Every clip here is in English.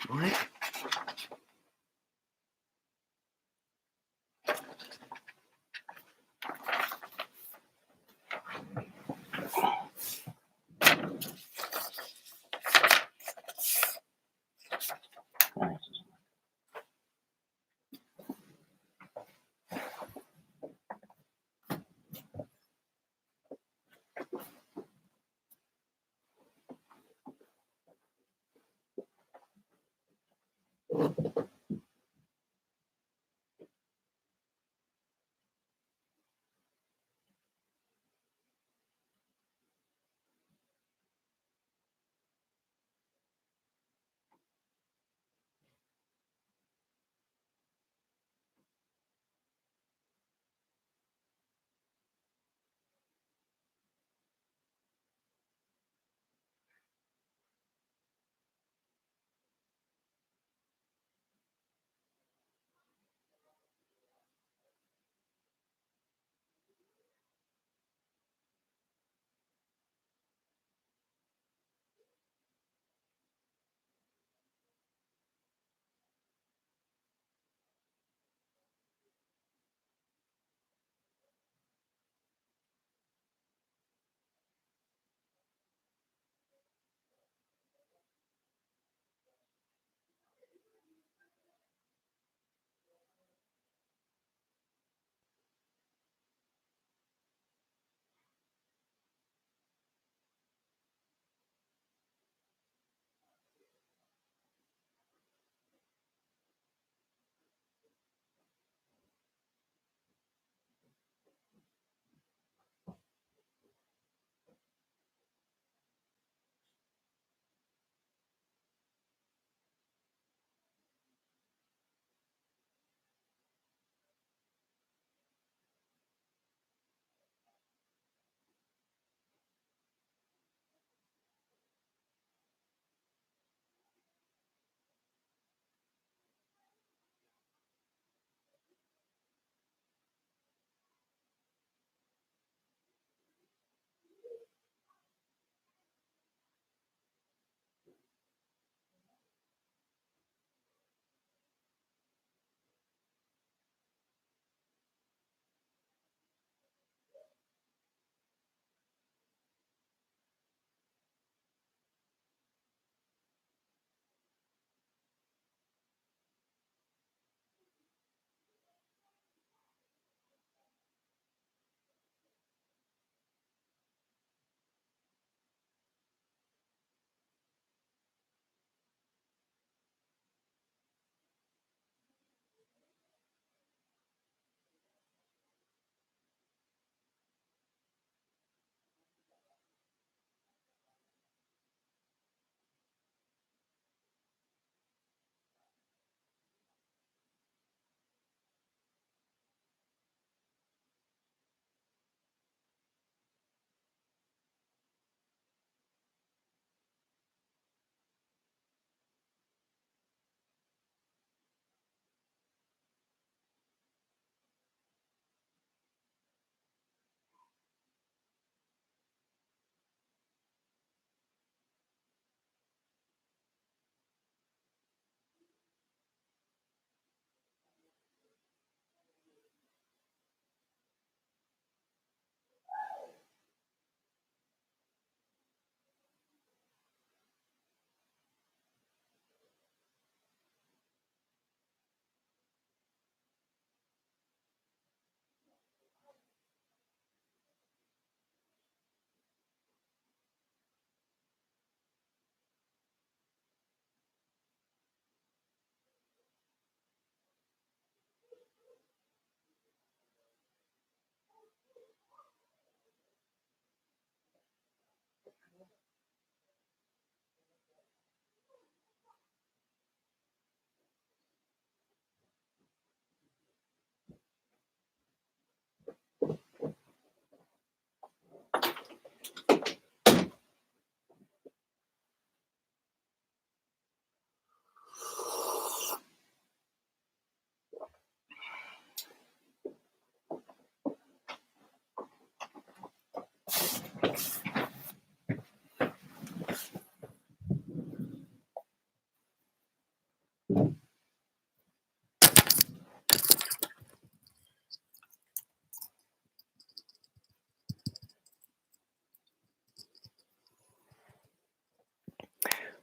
What?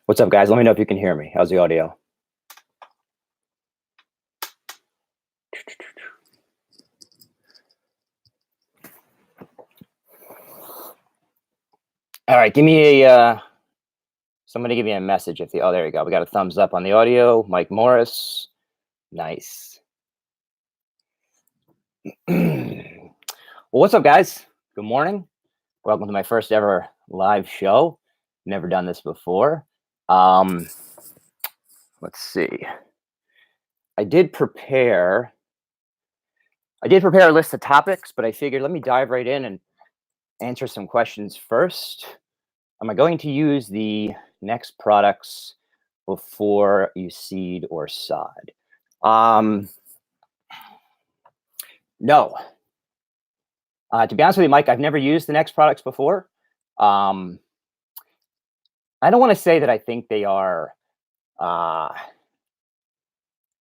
What's up, guys? Let me know if you can hear me. How's the audio? All right, give me a somebody give me a message if oh, there you go. We got a thumbs up on the audio. Mike Morris. Nice. Well, what's up, guys? Good morning. Welcome to my first ever live show. Never done this before. Let's see. I did prepare a list of topics, but I figured let me dive right in and answer some questions first. Am I going to use the next products before you seed or sod? No. To be honest with you, Mike, I've never used the next products before. I don't want to say that I think they are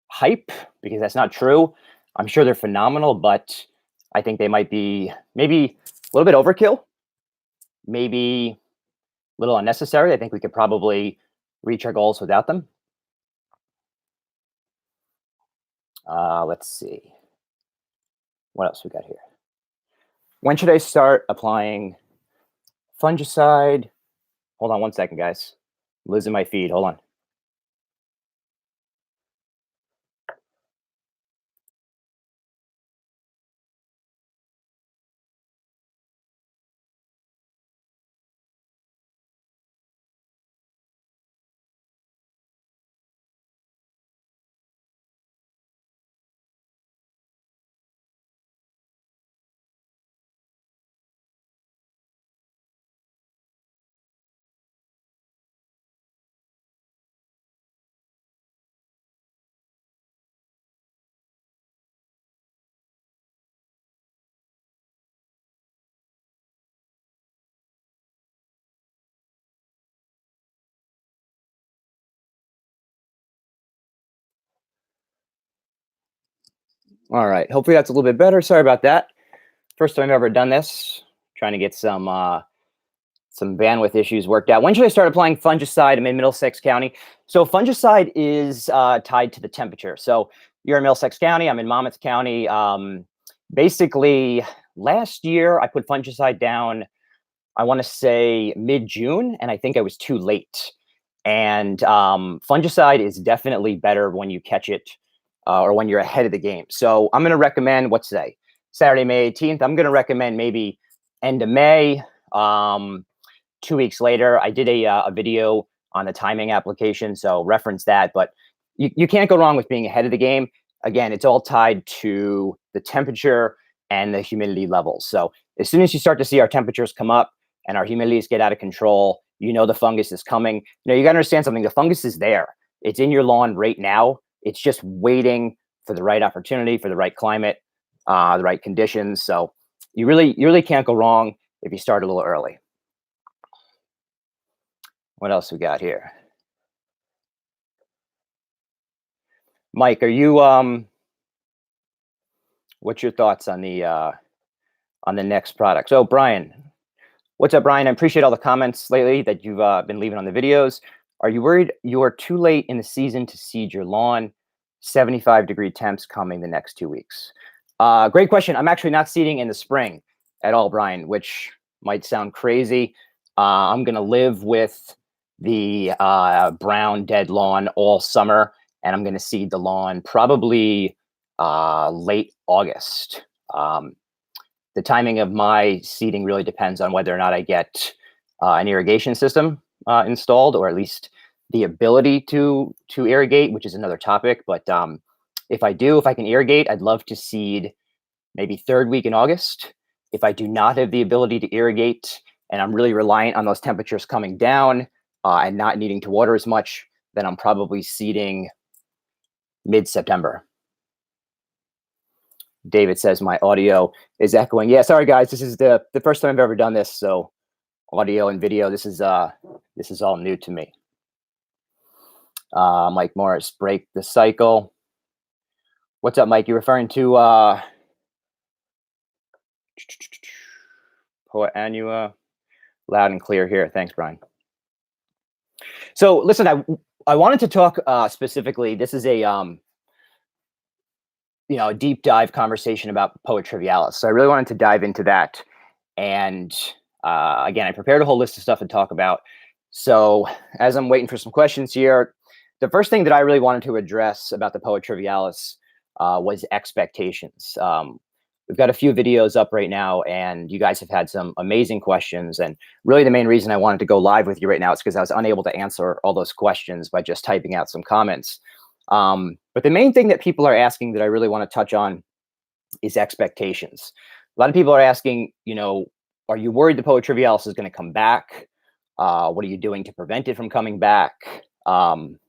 hype, because that's not true. I'm sure they're phenomenal, but I think they might be maybe a little bit overkill, maybe a little unnecessary. I think we could probably reach our goals without them. Let's see. What else we got here? When should I start applying fungicide? Hold on one second, guys. I'm losing my feed. Hold on. All right. Hopefully that's a little bit better. Sorry about that. First time I've ever done this. Trying to get some bandwidth issues worked out. When should I start applying fungicide? I'm in Middlesex County. So fungicide is tied to the temperature. So you're in Middlesex County. I'm in Monmouth County. Basically, last year I put fungicide down, I want to say mid-June, and I think I was too late. And fungicide is definitely better when you catch it or when you're ahead of the game. So I'm going to recommend, what's today? Saturday, May 18th. I'm going to recommend maybe end of May. 2 weeks later, I did a video on the timing application, so reference that. But you can't go wrong with being ahead of the game. Again, it's all tied to the temperature and the humidity levels. So as soon as you start to see our temperatures come up and our humidities get out of control, you know the fungus is coming. You got to understand something. The fungus is there. It's in your lawn right now. It's just waiting for the right opportunity, for the right climate, the right conditions. So you really can't go wrong if you start a little early. What else we got here? Mike, are you what's your thoughts on the next product? So Brian, what's up, Brian? I appreciate all the comments lately that you've been leaving on the videos. Are you worried you are too late in the season to seed your lawn? 75-degree temps coming the next 2 weeks. Great question. I'm actually not seeding in the spring at all, Brian, which might sound crazy. I'm going to live with the brown dead lawn all summer, and I'm going to seed the lawn probably late August. The timing of my seeding really depends on whether or not I get an irrigation system installed, or at least the ability to irrigate, which is another topic. But if I can irrigate, I'd love to seed maybe third week in August. If I do not have the ability to irrigate and I'm really reliant on those temperatures coming down and not needing to water as much, then I'm probably seeding mid-September. David says my audio is echoing. Yeah, sorry guys, this is the first time I've ever done this, so audio and video, this is all new to me. Mike Morris, break the cycle. What's up, Mike? You referring to Poa annua? Loud and clear here. Thanks, Brian. So listen, I wanted to talk specifically. This is a a deep dive conversation about Poet Trivialis. So I really wanted to dive into that. And again, I prepared a whole list of stuff to talk about. So as I'm waiting for some questions here, the first thing that I really wanted to address about the Poet Trivialis was expectations. We've got a few videos up right now, and you guys have had some amazing questions. And really the main reason I wanted to go live with you right now is because I was unable to answer all those questions by just typing out some comments. But the main thing that people are asking that I really want to touch on is expectations. A lot of people are asking, are you worried the Poet Trivialis is going to come back? What are you doing to prevent it from coming back? And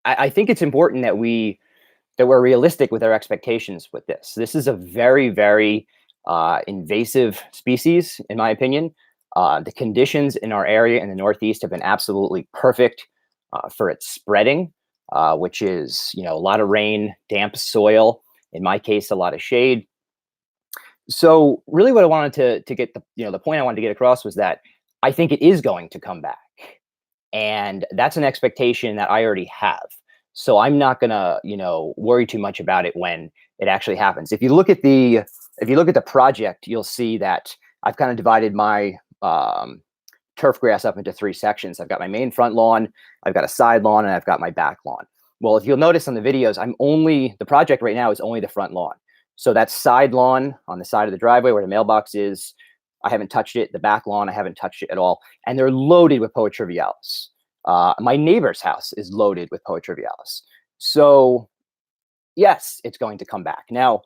I think it's important that we're realistic with our expectations with this. This is a very, very invasive species, in my opinion. The conditions in our area in the Northeast have been absolutely perfect for its spreading, which is, a lot of rain, damp soil, in my case, a lot of shade. So really what I wanted to get the point I wanted to get across was that I think it is going to come back. And that's an expectation that I already have. So I'm not gonna, worry too much about it when it actually happens. If you look at the project, you'll see that I've kind of divided my turf grass up into 3 sections. I've got my main front lawn, I've got a side lawn, and I've got my back lawn. Well, if you'll notice on the videos, the project right now is only the front lawn. So that side lawn on the side of the driveway where the mailbox is, I haven't touched it. The back lawn, I haven't touched it at all. And they're loaded with Poet Trivialis. My neighbor's house is loaded with Poet Trivialis. So yes, it's going to come back. Now,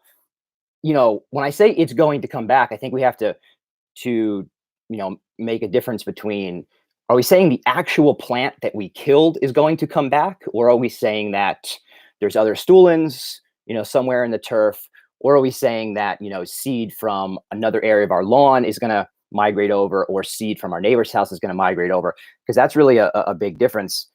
when I say it's going to come back, I think we have to make a difference between, are we saying the actual plant that we killed is going to come back? Or are we saying that there's other stulins, somewhere in the turf? Or are we saying that, seed from another area of our lawn is going to migrate over, or seed from our neighbor's house is going to migrate over? Because that's really a big difference.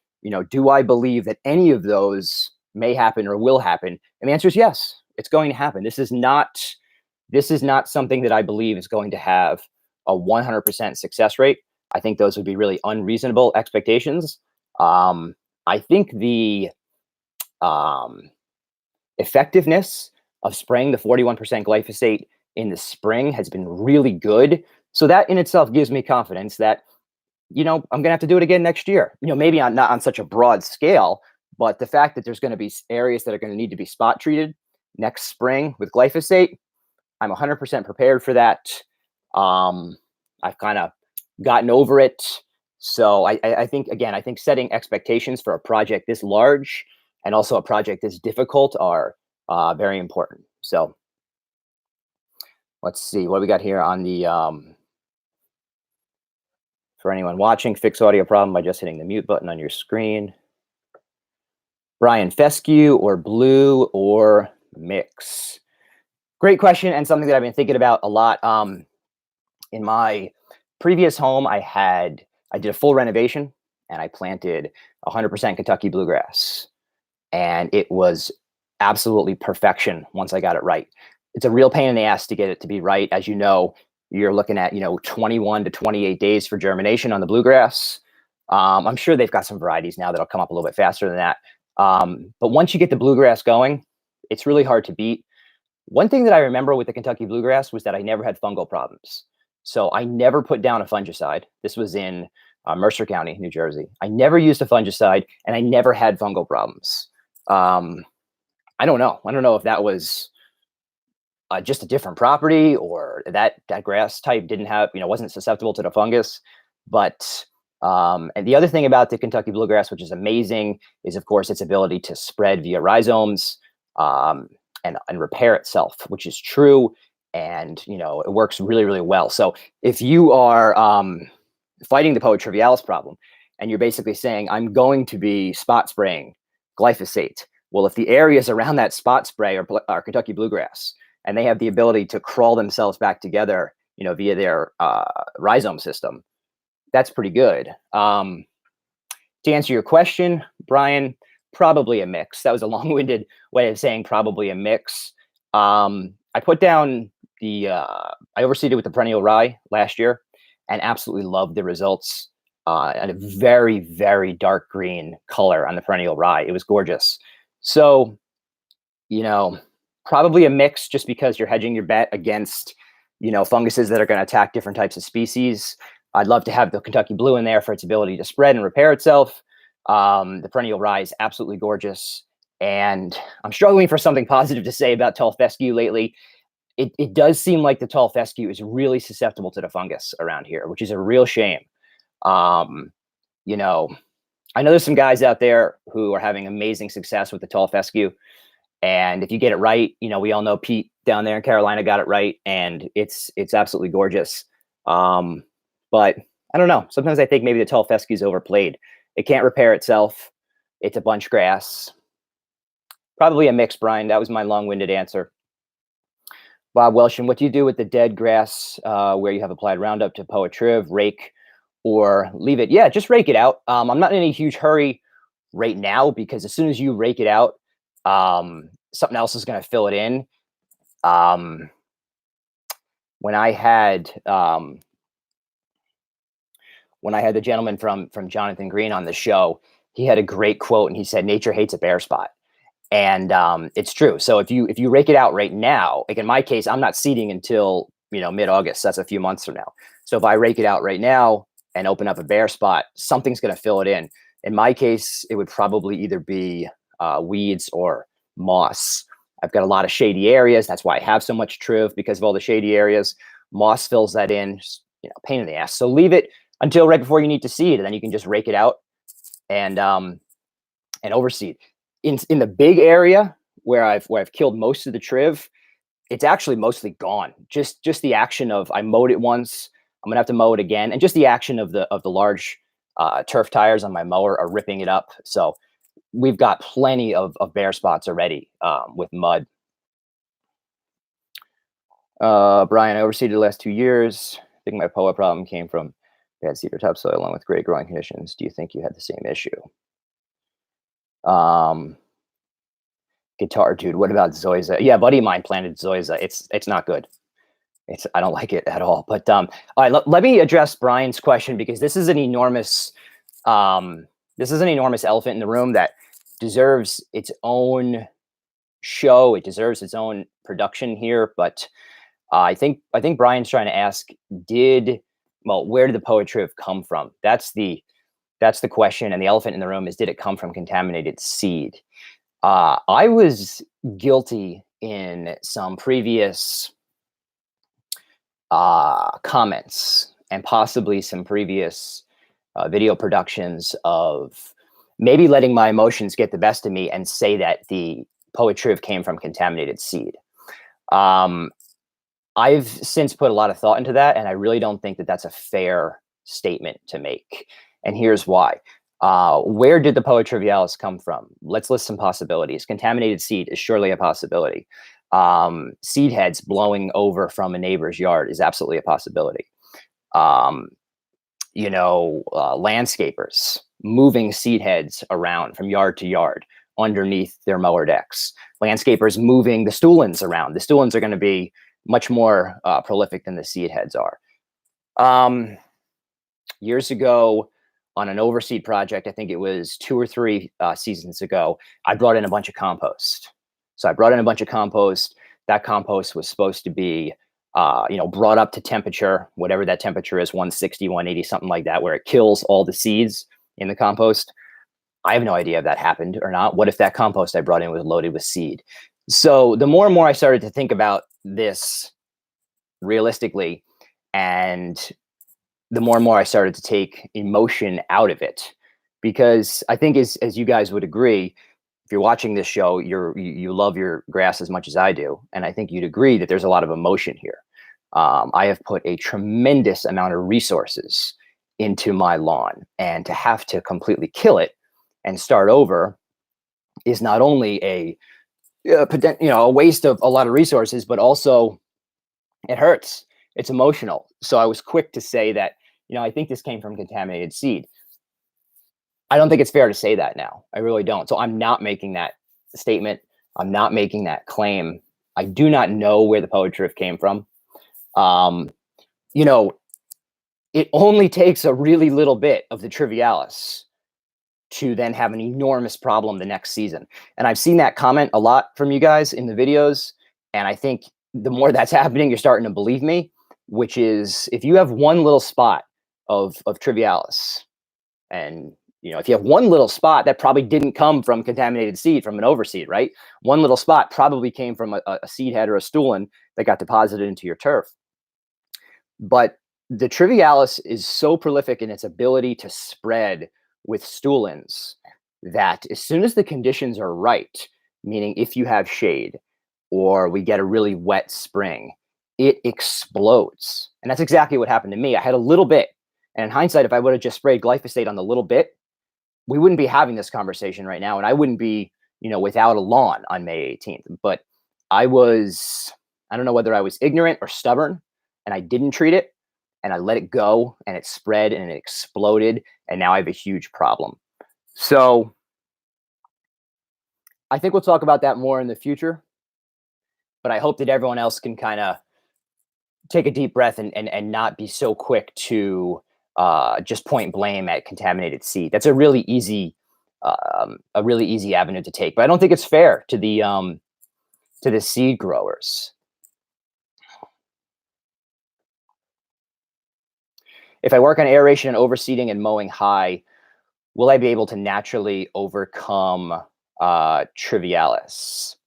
Do I believe that any of those may happen or will happen? And the answer is yes, it's going to happen. This is not something that I believe is going to have a 100% success rate. I think those would be really unreasonable expectations. I think the effectiveness of spraying the 41% glyphosate in the spring has been really good. So that in itself gives me confidence that, I'm going to have to do it again next year. Maybe not on such a broad scale, but the fact that there's going to be areas that are going to need to be spot treated next spring with glyphosate, I'm 100% prepared for that. I've kind of gotten over it. So I think setting expectations for a project this large and also a project this difficult are very important. So let's see what we got here on the, for anyone watching, fix audio problem by just hitting the mute button on your screen. Brian, fescue or blue or mix? Great question, and something that I've been thinking about a lot. In my previous home, I did a full renovation and I planted 100% Kentucky bluegrass, and it was absolutely perfection once I got it right. It's a real pain in the ass to get it to be right. As you know, you're looking at 21 to 28 days for germination on the bluegrass. I'm sure they've got some varieties now that'll come up a little bit faster than that. But once you get the bluegrass going, it's really hard to beat. One thing that I remember with the Kentucky bluegrass was that I never had fungal problems. So I never put down a fungicide. This was in Mercer County, New Jersey. I never used a fungicide, and I never had fungal problems. I don't know. I don't know if that was just a different property, or that grass type didn't have, wasn't susceptible to the fungus. But and the other thing about the Kentucky bluegrass, which is amazing, is of course its ability to spread via rhizomes and repair itself, which is true. And it works really, really well. So if you are fighting the Poet Trivialis problem, and you're basically saying, I'm going to be spot spraying glyphosate. Well, if the areas around that spot spray are Kentucky bluegrass, and they have the ability to crawl themselves back together, via their rhizome system, that's pretty good. To answer your question, Brian, probably a mix. That was a long-winded way of saying probably a mix. I put down I overseeded with the perennial rye last year and absolutely loved the results. and a very, very dark green color on the perennial rye. It was gorgeous. So, you know, probably a mix just because you're hedging your bet against, funguses that are going to attack different types of species. I'd love to have the Kentucky Blue in there for its ability to spread and repair itself. The perennial rye is absolutely gorgeous. And I'm struggling for something positive to say about tall fescue lately. It does seem like the tall fescue is really susceptible to the fungus around here, which is a real shame. Um, you know, I know there's some guys out there who are having amazing success with the tall fescue. And if you get it right, we all know Pete down there in Carolina got it right, and it's absolutely gorgeous. But I don't know. Sometimes I think maybe the tall fescue is overplayed. It can't repair itself. It's a bunch grass. Probably a mix, Brian. That was my long-winded answer. Bob Welsham, what do you do with the dead grass where you have applied Roundup to Poa-triv, rake, or leave it? Yeah, just rake it out. I'm not in any huge hurry right now because as soon as you rake it out, something else is going to fill it in. When I had the gentleman from Jonathan Green on the show, he had a great quote, and he said, "Nature hates a bare spot." And it's true. So if you rake it out right now, like in my case, I'm not seeding until mid-August. That's a few months from now. So if I rake it out right now and open up a bare spot, something's going to fill it in. In my case, it would probably either be weeds or moss. I've got a lot of shady areas. That's why I have so much triv, because of all the shady areas. Moss fills that in. Just, pain in the ass. So leave it until right before you need to seed, and then you can just rake it out and overseed. In the big area where I've killed most of the triv, it's actually mostly gone. Just the action of I mowed it once. I'm gonna have to mow it again, and just the action of the large turf tires on my mower are ripping it up. So we've got plenty of bare spots already with mud. Brian, I overseeded the last 2 years. I think my POA problem came from bad seed or topsoil along with great growing conditions. Do you think you had the same issue? Guitar dude, what about zoysia? Yeah, a buddy of mine planted zoysia. It's not good. I don't like it at all. But all right, let me address Brian's question, because this is an enormous elephant in the room that deserves its own show. It deserves its own production here. But I think Brian's trying to ask, where did the Poa-triv come from? That's the question. And the elephant in the room is, did it come from contaminated seed? I was guilty in some previous comments and possibly some previous video productions of maybe letting my emotions get the best of me and say that the Poa-triv came from contaminated seed. I've since put a lot of thought into that, and I really don't think that that's a fair statement to make. And here's why. Where did the Poa-trivialis come from? Let's list some possibilities. Contaminated seed is surely a possibility. Seed heads blowing over from a neighbor's yard is absolutely a possibility. Landscapers moving seed heads around from yard to yard underneath their mower decks. Landscapers moving the stolons around. The stolons are going to be much more prolific than the seed heads are. Years ago, on an overseed project, I think it was 2 or 3 seasons ago, I brought in a bunch of compost. So I brought in a bunch of compost. That compost was supposed to be, brought up to temperature, whatever that temperature is, 160, 180, something like that, where it kills all the seeds in the compost. I have no idea if that happened or not. What if that compost I brought in was loaded with seed? So the more and more I started to think about this realistically, and the more and more I started to take emotion out of it, because I think as you guys would agree, if you're watching this show, you love your grass as much as I do. And I think you'd agree that there's a lot of emotion here. I have put a tremendous amount of resources into my lawn, and to have to completely kill it and start over is not only a waste of a lot of resources, but also it hurts. It's emotional. So I was quick to say that, I think this came from contaminated seed. I don't think it's fair to say that now. I really don't. So I'm not making that statement. I'm not making that claim. I do not know where the Poa-triv came from. it only takes a really little bit of the trivialis to then have an enormous problem the next season. And I've seen that comment a lot from you guys in the videos. And I think the more that's happening, you're starting to believe me, which is if you have one little spot of trivialis, and if you have one little spot that probably didn't come from contaminated seed, from an overseed, right? One little spot probably came from a seed head or a stolon that got deposited into your turf. But the trivialis is so prolific in its ability to spread with stolons that as soon as the conditions are right, meaning if you have shade or we get a really wet spring, it explodes. And that's exactly what happened to me. I had a little bit. And in hindsight, if I would have just sprayed glyphosate on the little bit, we wouldn't be having this conversation right now. And I wouldn't be, without a lawn on May 18th. But I don't know whether I was ignorant or stubborn, and I didn't treat it, and I let it go, and it spread and it exploded. And now I have a huge problem. So I think we'll talk about that more in the future. But I hope that everyone else can kind of take a deep breath and not be so quick to just point blame at contaminated seed. That's a really easy avenue to take. But I don't think it's fair to the seed growers. If I work on aeration and overseeding and mowing high, will I be able to naturally overcome trivialis?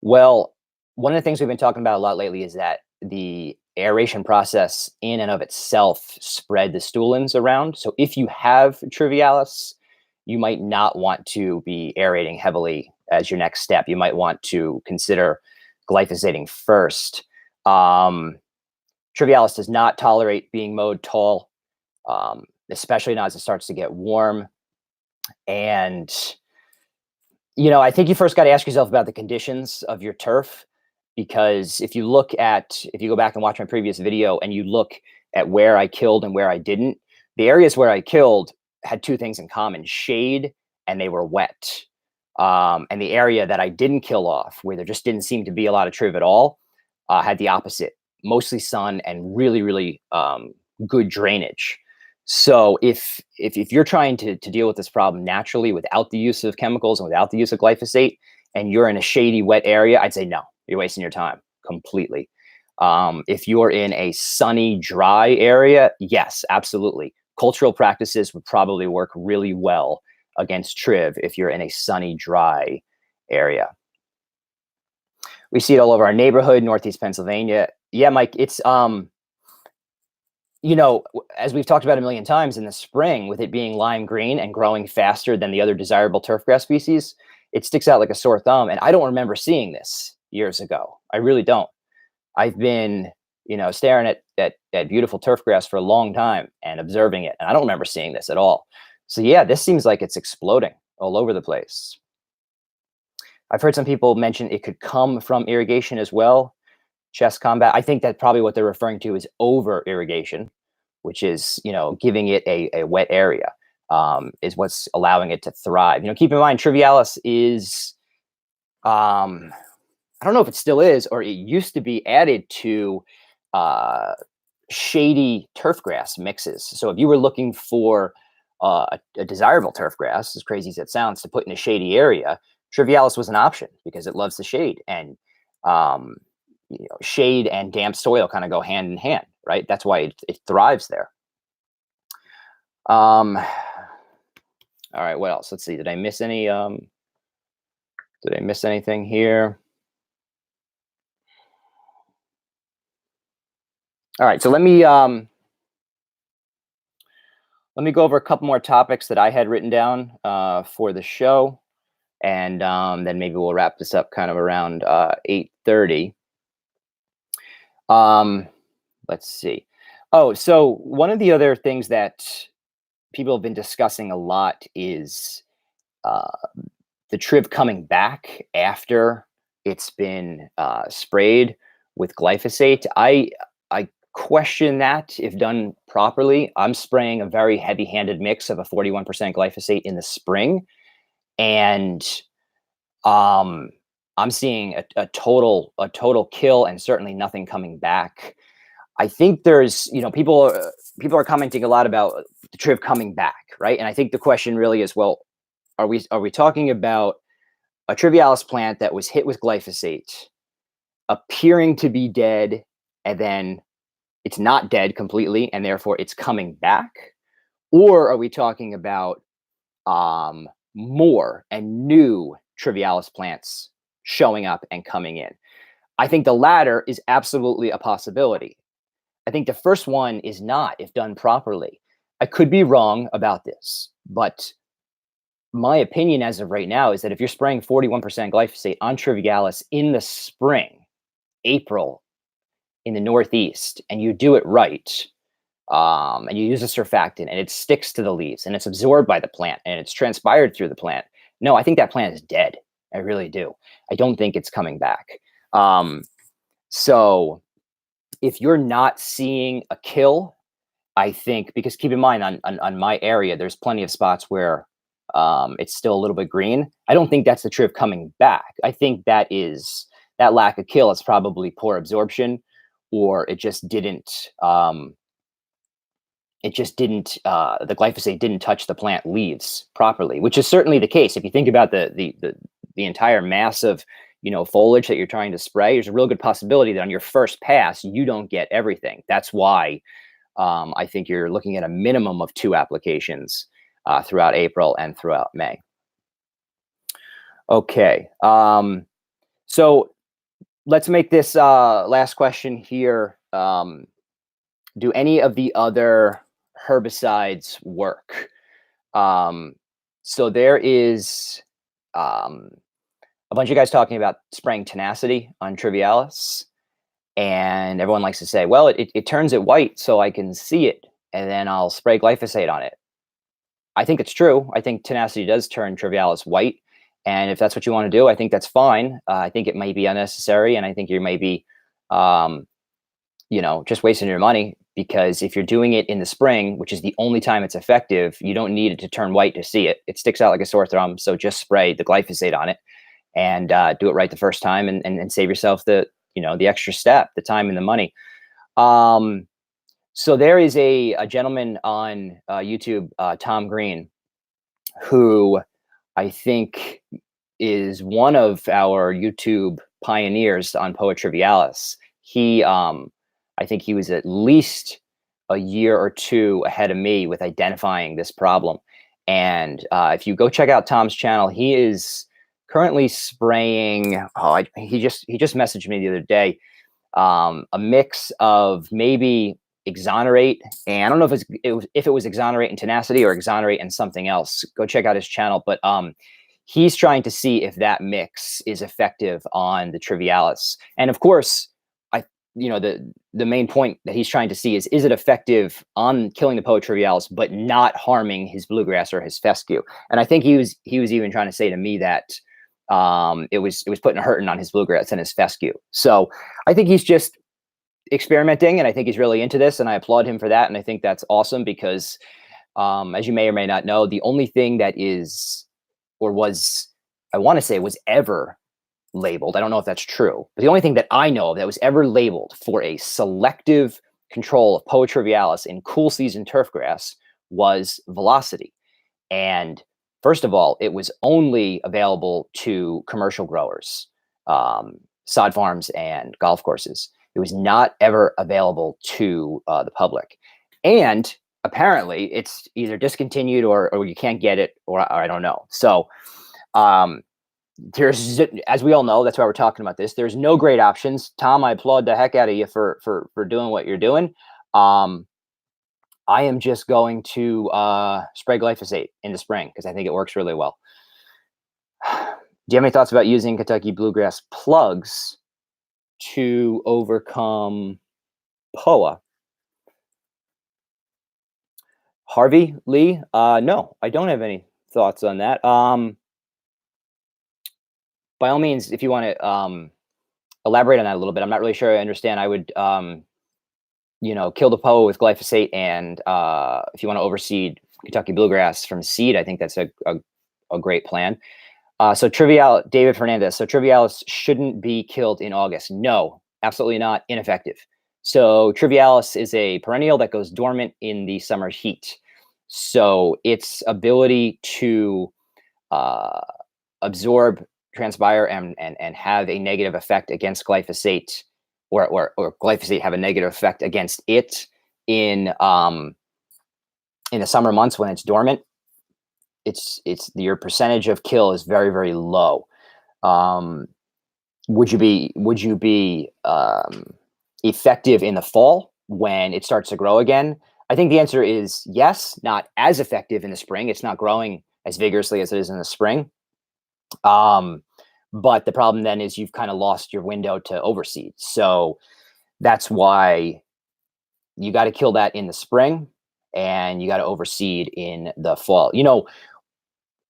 Well, one of the things we've been talking about a lot lately is that the aeration process in and of itself spread the stolons around. So if you have trivialis, you might not want to be aerating heavily as your next step. You might want to consider glyphosating first. Trivialis does not tolerate being mowed tall, especially not as it starts to get warm. And, I think you first got to ask yourself about the conditions of your turf, because if you go back and watch my previous video and you look at where I killed and where I didn't, the areas where I killed had two things in common: shade and they were wet. And the area that I didn't kill off, where there just didn't seem to be a lot of triv at all, had the opposite: mostly sun and really, really good drainage. So if you're trying to deal with this problem naturally without the use of chemicals and without the use of glyphosate, and you're in a shady, wet area, I'd say no, you're wasting your time completely. If you're in a sunny, dry area, yes, absolutely. Cultural practices would probably work really well against triv if you're in a sunny, dry area. We see it all over our neighborhood, Northeast Pennsylvania. Yeah, Mike, it's as we've talked about a million times, in the spring, with it being lime green and growing faster than the other desirable turfgrass species, it sticks out like a sore thumb. And I don't remember seeing this years ago. I really don't. I've been, staring at beautiful turfgrass for a long time and observing it, and I don't remember seeing this at all. So yeah, this seems like it's exploding all over the place. I've heard some people mention it could come from irrigation as well. Chest combat. I think that probably what they're referring to is over irrigation, which is, giving it a wet area, is what's allowing it to thrive. Keep in mind, trivialis is, I don't know if it still is, or it used to be added to shady turfgrass mixes. So if you were looking for a desirable turfgrass, as crazy as it sounds, to put in a shady area, trivialis was an option because it loves the shade. And shade and damp soil kind of go hand in hand, right? That's why it thrives there. All right, what else? Let's see. Did I miss anything here? All right, so let me go over a couple more topics that I had written down for the show, and then maybe we'll wrap this up kind of around 8:30. Let's see. Oh, so one of the other things that people have been discussing a lot is the triv coming back after it's been sprayed with glyphosate. I question that if done properly. I'm spraying a very heavy-handed mix of a 41% glyphosate in the spring, and I'm seeing a total kill and certainly nothing coming back. I think there's, people are commenting a lot about the Triv coming back, right? And I think the question really is, well, are we talking about a Trivialis plant that was hit with glyphosate, appearing to be dead, and then it's not dead completely, and therefore it's coming back? Or are we talking about more and new Trivialis plants showing up and coming in? I think the latter is absolutely a possibility. I think the first one is not, if done properly. I could be wrong about this, but my opinion as of right now is that if you're spraying 41% glyphosate on Trivialis in the spring, April, in the Northeast, and you do it right, and you use a surfactant and it sticks to the leaves and it's absorbed by the plant and it's transpired through the plant, no, I think that plant is dead. I really do. I don't think it's coming back. So if you're not seeing a kill, I think, because keep in mind on my area, there's plenty of spots where it's still a little bit green. I don't think that's the Triv coming back. I think that lack of kill is probably poor absorption, or it just didn't, the glyphosate didn't touch the plant leaves properly, which is certainly the case. If you think about the entire mass of foliage that you're trying to spray, there's a real good possibility that on your first pass you don't get everything. That's why I think you're looking at a minimum of 2 applications throughout April and throughout May. Okay, so let's make this last question here. Do any of the other herbicides work? So there is a bunch of guys talking about spraying Tenacity on Trivialis, and everyone likes to say, well, it turns it white so I can see it, and then I'll spray glyphosate on it. I think it's true. I think Tenacity does turn Trivialis white, and if that's what you want to do, I think that's fine. I think it might be unnecessary, and I think you might be just wasting your money, because if you're doing it in the spring, which is the only time it's effective, you don't need it to turn white to see it. It sticks out like a sore thumb, so just spray the glyphosate on it and do it right the first time, and save yourself the extra step, the time and the money. So there is a gentleman on YouTube, Tom Green, who I think is one of our YouTube pioneers on Poa trivialis. He, I think he was at least a year or 2 ahead of me with identifying this problem. And if you go check out Tom's channel, he is currently spraying. He just messaged me the other day, a mix of maybe Exonerate, and I don't know if it was Exonerate and Tenacity or Exonerate and something else. Go check out his channel, but he's trying to see if that mix is effective on the trivialis. And of course, the main point that he's trying to see is it effective on killing the Poa trivialis but not harming his bluegrass or his fescue. And I think he was even trying to say to me that it was putting a hurting on his bluegrass and his fescue. So I think he's just experimenting, and I think he's really into this, and I applaud him for that. And I think that's awesome because, as you may or may not know, the only thing that is, or was, I want to say was ever labeled, I don't know if that's true, but the only thing that I know of that was ever labeled for a selective control of Poa trivialis in cool season turfgrass was Velocity. And first of all, it was only available to commercial growers, sod farms and golf courses. It was not ever available to the public. And apparently it's either discontinued or you can't get it, or I don't know. So there's, as we all know, that's why we're talking about this. There's no great options. Tom, I applaud the heck out of you for doing what you're doing. I am just going to spray glyphosate in the spring because I think it works really well. Do you have any thoughts about using Kentucky bluegrass plugs to overcome POA? Harvey Lee? No, I don't have any thoughts on that. By all means, if you want to elaborate on that a little bit, I'm not really sure I understand. I would, kill the POA with glyphosate, and if you want to overseed Kentucky bluegrass from seed, I think that's a great plan. So David Fernandez. So trivialis shouldn't be killed in August. No, absolutely not. Ineffective. So Trivialis is a perennial that goes dormant in the summer heat. So its ability to absorb, transpire, and have a negative effect against glyphosate, or glyphosate have a negative effect against it in the summer months when it's dormant, it's your percentage of kill is very, very low. Would you be effective in the fall when it starts to grow again? I think the answer is yes. Not as effective in the spring. It's not growing as vigorously as it is in the spring. But the problem then is you've kind of lost your window to overseed. So that's why you got to kill that in the spring, and you got to overseed in the fall.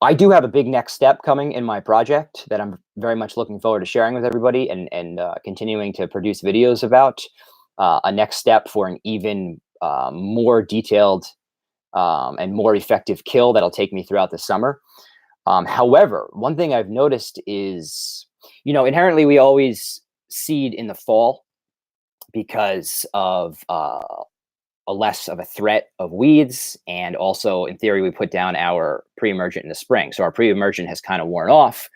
I do have a big next step coming in my project that I'm very much looking forward to sharing with everybody, and continuing to produce videos about a next step for an even more detailed and more effective kill that'll take me throughout the summer. However, one thing I've noticed is, inherently we always seed in the fall because of a less of a threat of weeds, and also in theory we put down our pre-emergent in the spring, so our pre-emergent has kind of worn off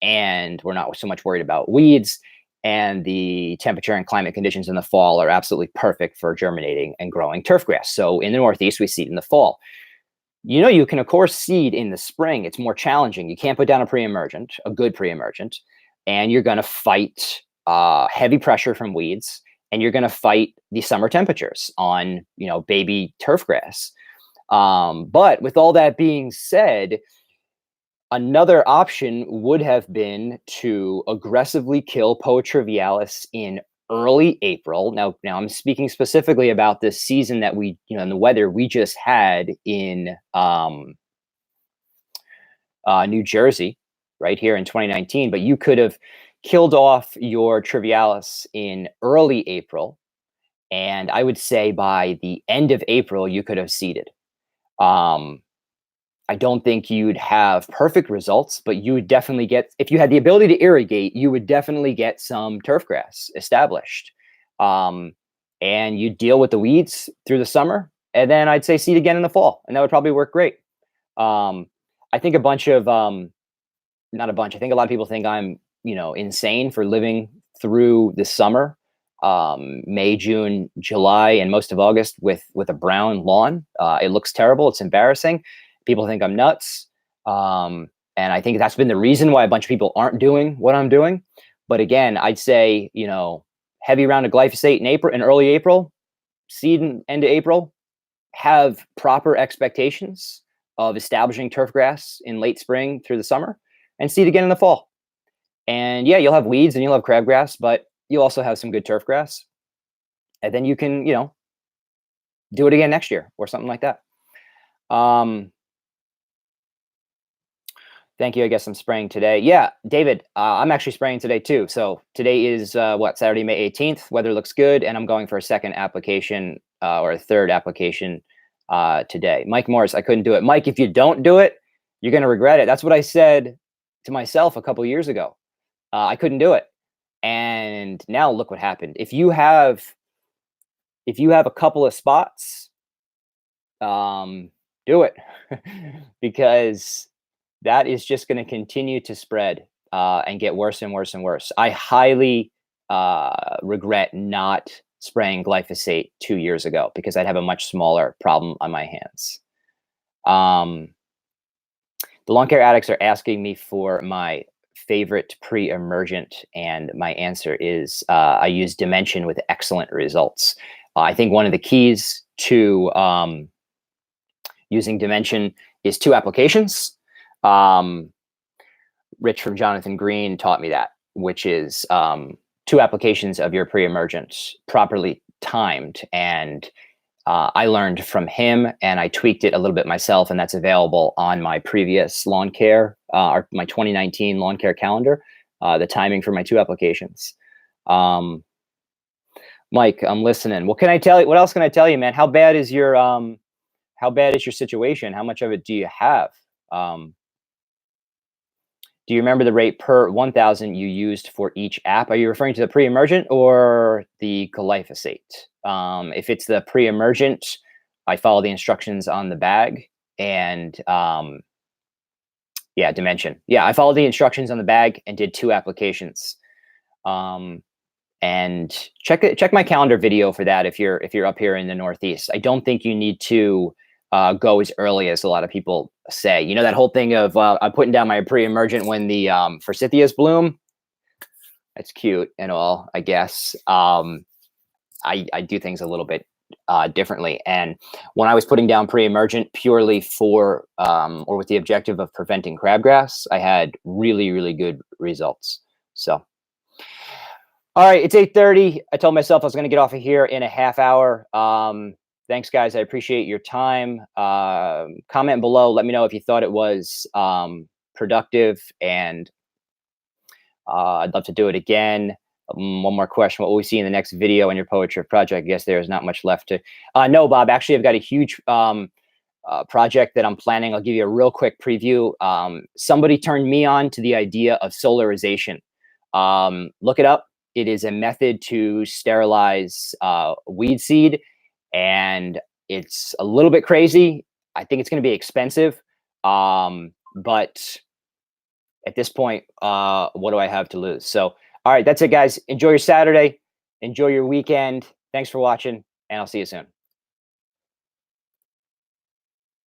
and we're not so much worried about weeds, and the temperature and climate conditions in the fall are absolutely perfect for germinating and growing turf grass. So in the Northeast we seed in the fall. You can of course seed in the spring. It's more challenging. You can't put down a pre-emergent, a good pre-emergent, and you're going to fight heavy pressure from weeds, and you're going to fight the summer temperatures on, baby turf grass. But with all that being said, another option would have been to aggressively kill Poa trivialis in early April. Now I'm speaking specifically about this season that we, and the weather we just had in New Jersey, right here in 2019. But you could have killed off your trivialis in early April, and I would say by the end of April you could have seeded. I don't think you'd have perfect results, but you would definitely get, if you had the ability to irrigate, you would definitely get some turf grass established. And you deal with the weeds through the summer, and then I'd say seed again in the fall, and that would probably work great. I think I think a lot of people think I'm, insane for living through the summer, May, June, July, and most of August with a brown lawn. It looks terrible. It's embarrassing. People think I'm nuts. And I think that's been the reason why a bunch of people aren't doing what I'm doing. But again, I'd say, heavy round of glyphosate in early April, seed in end of April, have proper expectations of establishing turf grass in late spring through the summer, and seed again in the fall. And yeah, you'll have weeds and you'll have crabgrass, but you'll also have some good turf grass. And then you can, do it again next year or something like that. Thank you. I guess I'm spraying today. Yeah, David, I'm actually spraying today too. So today is Saturday, May 18th. Weather looks good, and I'm going for a second application or a third application today. Mike Morris, I couldn't do it. Mike, if you don't do it, you're going to regret it. That's what I said to myself a couple years ago. I couldn't do it, and now look what happened. If you have a couple of spots, do it because that is just going to continue to spread and get worse and worse and worse. I highly regret not spraying glyphosate 2 years ago, because I'd have a much smaller problem on my hands. The lawn care addicts are asking me for my favorite pre-emergent, and my answer is I use Dimension with excellent results. I think one of the keys to using Dimension is 2 applications. Rich from Jonathan Green taught me that, which is 2 applications of your pre-emergent properly timed. And I learned from him, and I tweaked it a little bit myself, and that's available on my previous lawn care, or my 2019 lawn care calendar, the timing for my 2 applications. Mike, I'm listening. What can I tell you? What else can I tell you, man? How bad is your situation? How much of it do you have? Do you remember the rate per 1,000 you used for each app? Are you referring to the pre-emergent or the glyphosate? If it's the pre-emergent, I follow the instructions on the bag, and yeah, dimension. Yeah, I followed the instructions on the bag and did 2 applications. Um, and check my calendar video for that if you're up here in the Northeast. I don't think you need to go as early as a lot of people say. You know that whole thing of I'm putting down my pre-emergent when the forsythias bloom. That's cute and all, I guess. I do things a little bit differently. And when I was putting down pre-emergent purely for or with the objective of preventing crabgrass, I had really, really good results. So, all right, it's 8:30. I told myself I was going to get off of here in a half hour. Thanks, guys. I appreciate your time. Comment below. Let me know if you thought it was productive, and I'd love to do it again. One more question. What will we see in the next video on your poetry project? I guess there is not much left to. No, Bob. Actually, I've got a huge project that I'm planning. I'll give you a real quick preview. Somebody turned me on to the idea of solarization. Look it up. It is a method to sterilize weed seed, and it's a little bit crazy. I think it's going to be expensive, but at this point, what do I have to lose? So, all right, that's it, guys. Enjoy your Saturday. Enjoy your weekend. Thanks for watching, and I'll see you soon.